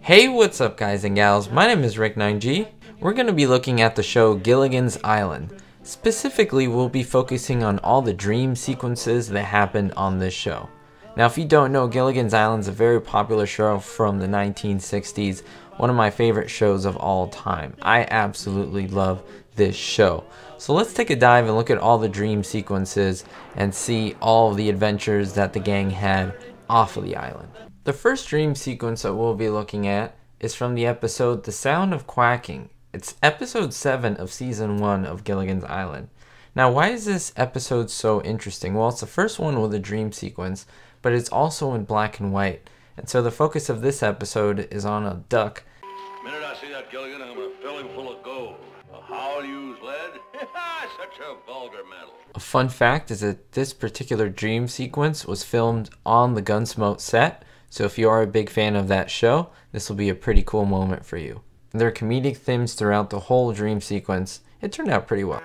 Hey, what's up guys and gals, my name is Rick9G. We're going to be looking at the show Gilligan's Island. Specifically, we'll be focusing on all the dream sequences that happened on this show. Now if you don't know, Gilligan's Island is a very popular show from the 1960s, one of my favorite shows of all time. I absolutely love this show. So let's take a dive and look at all the dream sequences and see all of the adventures that the gang had off of the island. The first dream sequence that we'll be looking at is from the episode The Sound of Quacking. It's episode 7 of season 1 of Gilligan's Island. Now why is this episode so interesting? Well, it's the first one with a dream sequence, but it's also in black and white. And so the focus of this episode is on a duck. The minute I see that Gilligan, I'm gonna fill him full of gold. How to use lead? Such a vulgar metal. A fun fact is that this particular dream sequence was filmed on the Gunsmoke set. So if you are a big fan of that show, this will be a pretty cool moment for you. There are comedic themes throughout the whole dream sequence. It turned out pretty well.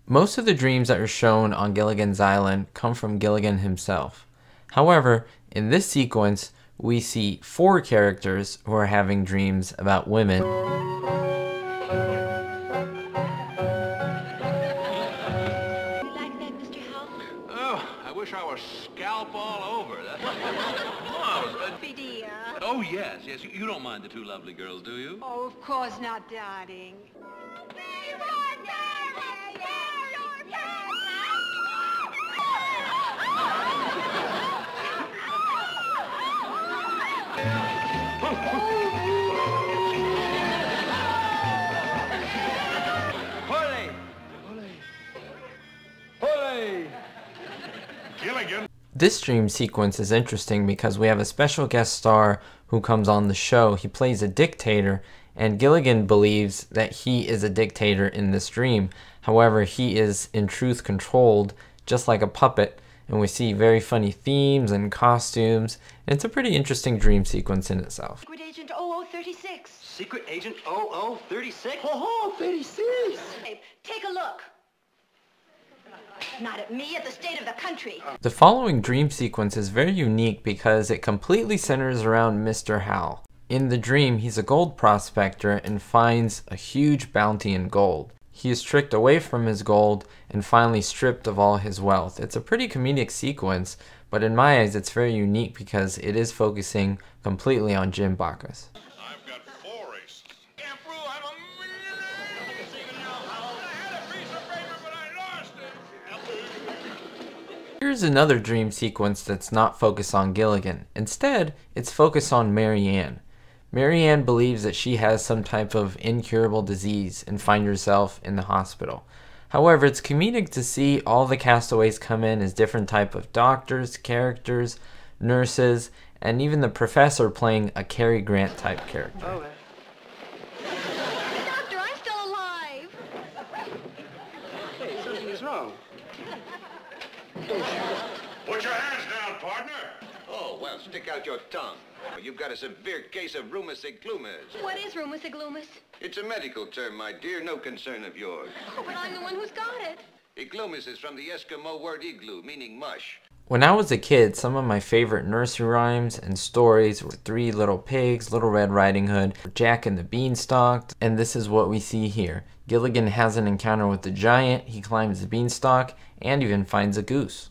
Most of the dreams that are shown on Gilligan's Island come from Gilligan himself. However, in this sequence, we see 4 characters who are having dreams about women. You like that, Mr. Howell? Oh, I wish I was scalp all over. Dear. Oh, yes. You don't mind the 2 lovely girls, do you? Oh, of course not, darling. This dream sequence is interesting because we have a special guest star who comes on the show. He plays a dictator, and Gilligan believes that he is a dictator in this dream. However, he is in truth controlled, just like a puppet, and we see very funny themes and costumes. And it's a pretty interesting dream sequence in itself. Secret Agent 0036. Secret Agent 0036? Oh, 36! Hey, take a look. Not at me, at the state of the country. The following dream sequence is very unique because it completely centers around Mr. Howell. In the dream, he's a gold prospector and finds a huge bounty in gold. He is tricked away from his gold and finally stripped of all his wealth. It's a pretty comedic sequence, but in my eyes it's very unique because it is focusing completely on Jim Backus. I've got 4 aces. Can't prove I'm a millionaire. See it now, Howell. I had a piece of paper, but I lost it. Here's another dream sequence that's not focused on Gilligan. Instead, it's focused on Mary Ann. Mary Ann believes that she has some type of incurable disease and finds herself in the hospital. However, it's comedic to see all the castaways come in as different type of doctors, characters, nurses, and even the professor playing a Cary Grant type character. Oh, Doctor, I'm still alive. hey, something is wrong. Put your hands down, partner. Oh, well, stick out your tongue. You've got a severe case of rheumous iglumus. What is rheumous iglumus? It's a medical term, my dear, no concern of yours. Oh, but I'm the one who's got it. Iglumus is from the Eskimo word igloo, meaning mush. When I was a kid, some of my favorite nursery rhymes and stories were 3 Little Pigs, Little Red Riding Hood, Jack and the Beanstalk, and this is what we see here. Gilligan has an encounter with the giant, he climbs the beanstalk, and even finds a goose.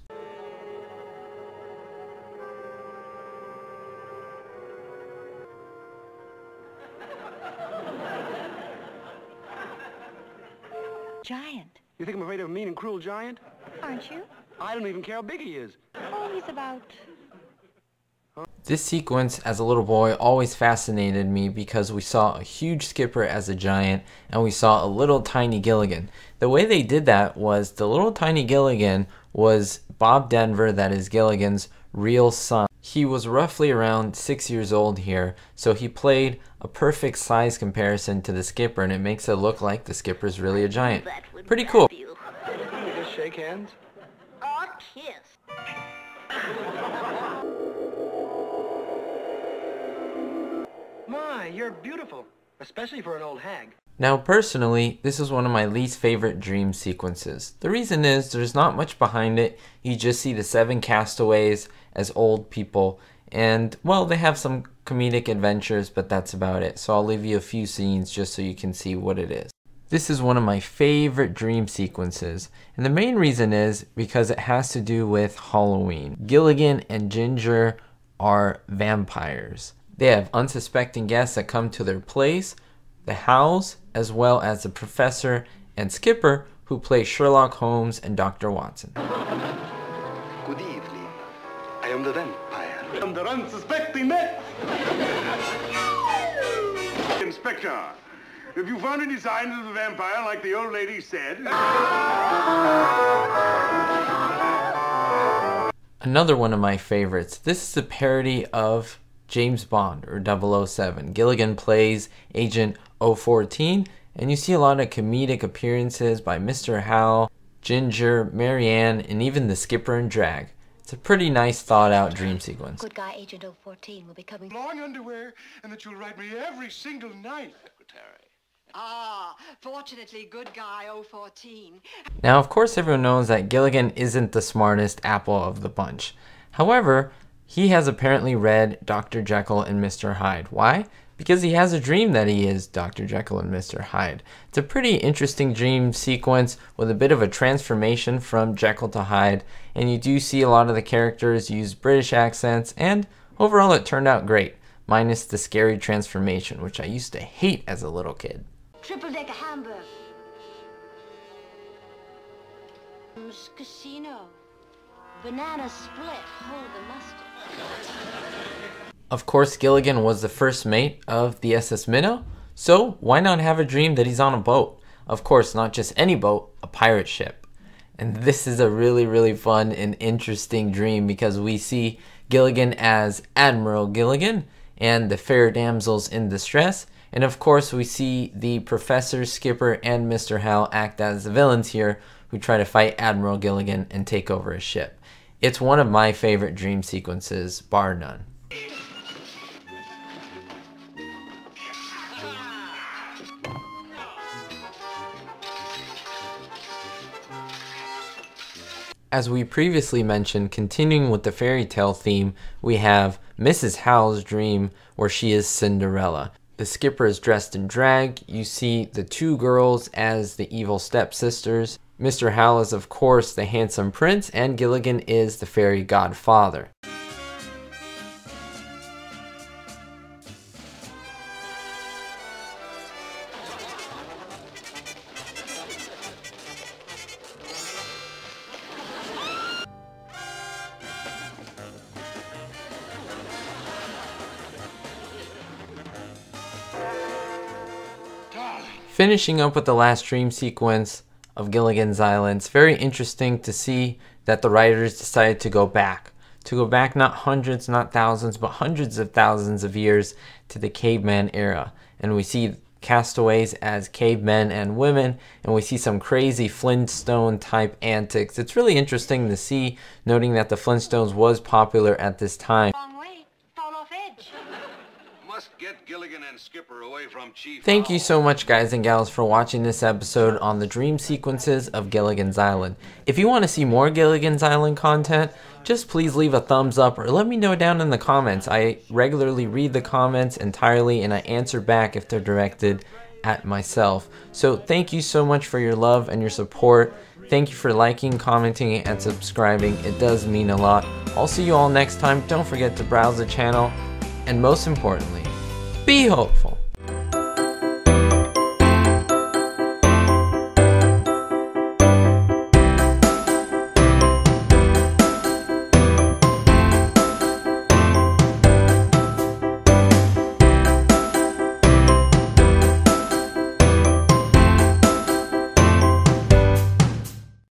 Giant, You think I'm afraid of a mean and cruel giant? aren't you? I don't even care how big he is. Oh, he's about... This sequence as a little boy always fascinated me because we saw a huge skipper as a giant and we saw a little tiny Gilligan. The way they did that was the little tiny Gilligan was Bob Denver, that is Gilligan's real son. He was roughly around 6 years old here, so he played a perfect size comparison to the skipper, and it makes it look like the skipper's really a giant. Pretty cool. Can we just shake hands? Or kiss. you're beautiful, especially for an old hag. Now personally, this is one of my least favorite dream sequences. The reason is there's not much behind it. You just see the 7 castaways as old people, and well, they have some comedic adventures, but that's about it. So I'll leave you a few scenes just so you can see what it is. This is one of my favorite dream sequences, and the main reason is because it has to do with Halloween. Gilligan and Ginger are vampires. They have unsuspecting guests that come to their place, the Howls, as well as the Professor and Skipper, who play Sherlock Holmes and Dr. Watson. Good evening. I am the vampire. I'm the unsuspecting man. Inspector, have you found any signs of the vampire like the old lady said? Another one of my favorites. This is a parody of James Bond or 007. Gilligan plays Agent 014, and you see a lot of comedic appearances by Mr. Howell, Ginger, Marianne, and even the Skipper and Drag. It's a pretty nice thought out dream sequence. Good guy Agent 014 will be coming. Long underwear, and that you'll write me every single night. Secretary. Ah, fortunately, good guy 014. Now, of course, everyone knows that Gilligan isn't the smartest apple of the bunch. However, he has apparently read Dr. Jekyll and Mr. Hyde. Why? Because he has a dream that he is Dr. Jekyll and Mr. Hyde. It's a pretty interesting dream sequence with a bit of a transformation from Jekyll to Hyde, and you do see a lot of the characters use British accents, and overall it turned out great, minus the scary transformation, which I used to hate as a little kid. Triple-decker Hamburg. Casino. Banana split. Hold the mustard. Of course, Gilligan was the first mate of the SS Minnow, so why not have a dream that he's on a boat? Of course, not just any boat, a pirate ship. And this is a really fun and interesting dream because we see Gilligan as Admiral Gilligan and the fair damsels in distress. And of course, we see the Professor, Skipper, and Mr. Howell act as the villains here who try to fight Admiral Gilligan and take over his ship. It's one of my favorite dream sequences, bar none. As we previously mentioned, continuing with the fairy tale theme, we have Mrs. Howell's dream where she is Cinderella. The Skipper is dressed in drag. You see the 2 girls as the evil stepsisters. Mr. Howell is of course the handsome prince, and Gilligan is the fairy godfather. Finishing up with the last dream sequence of Gilligan's Island, it's very interesting to see that the writers decided to go back. Not hundreds, not thousands, but hundreds of thousands of years to the caveman era. And we see castaways as cavemen and women, and we see some crazy Flintstone type antics. It's really interesting to see, noting that the Flintstones was popular at this time. Wrong way. Fall off edge. Must get Gilligan and Skipper away from Chief Thank you so much, guys and gals, for watching this episode on the dream sequences of Gilligan's Island. If you want to see more Gilligan's Island content, just please leave a thumbs up or let me know down in the comments. I regularly read the comments entirely and I answer back if they're directed at myself. So thank you so much for your love and your support. Thank you for liking, commenting, and subscribing. It does mean a lot. I'll see you all next time. Don't forget to browse the channel, and most importantly, be hopeful.